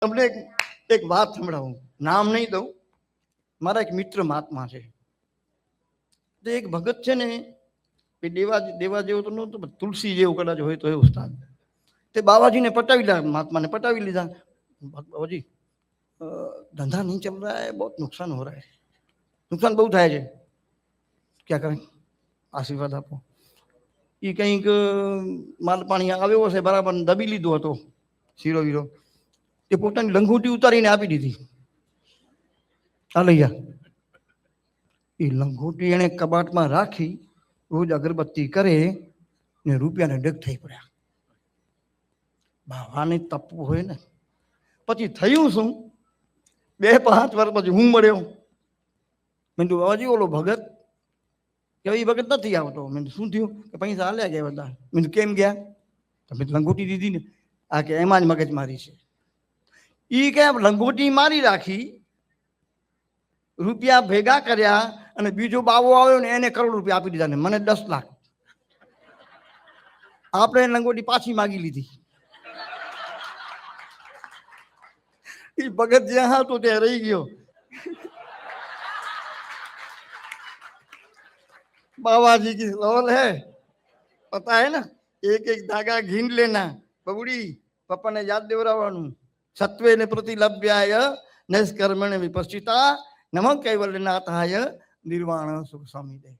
તમને એક વાત સંભળાવું, નામ નહીં દઉં. મારા એક મિત્ર મહાત્મા છે. એક ભગત છે ને, એ દેવા જેવો તો નહોતો, તુલસી જેવું કદાચ હોય તો એ ઉસ્તાદ. તે બાબાજીને પટાવી લીધા, મહાત્માને પટાવી લીધા. બાબાજી ધંધા નહીં ચલ रहा है, बहुत नुकसान हो रहा है, નુકસાન બહુ થાય છે, ક્યાં કરે, આશીર્વાદ આપો. એ કંઈક માલ પાણી આવ્યો હશે, બરાબર દબી લીધો હતો શીરો વીરો. એ પોતાની લંગોટી ઉતારીને આપી દીધી. આ લઈ જા. એ લંગોટી એને કબાટમાં રાખી, રોજ અગરબત્તી કરે ને રૂપિયાને ડગ થઈ પડ્યા. બાવાને તપવું હોય ને. પછી થયું શું, 2-5 વર્ષ પછી હું મળ્યો. મેં કીધું બાબાજી ઓલો ભગત કે એ ભગત નથી આવતો. મેં શું થયું કે પૈસા હાલ્યા ગયા બધા. મેં કેમ ગયા? તમે લંગોટી દીધી ને. આ કે એમાં જ મગજ મારી છે. એ કે લંગોટી મારી રાખી, રૂપિયા ભેગા કર્યા અને બીજો બાવો આવ્યો ને એને કરોડ રૂપિયા આપી દીધા ને મને 10 લાખ. આપણે લંગોટી પાછી માગી લીધી. એ ભગત જ્યાં હતો ત્યાં રહી ગયો. बाबाजी की लौल है, पता है ना, एक एक धागा घीन लेना. बबुड़ी पप्पा ने याद देवरावानु. सत्वे ने प्रतिलभ्याय नैष्कर्मण्य विपश्चिता नमो कैवल्यनाथाय निर्वाण सुख स्वामी दे.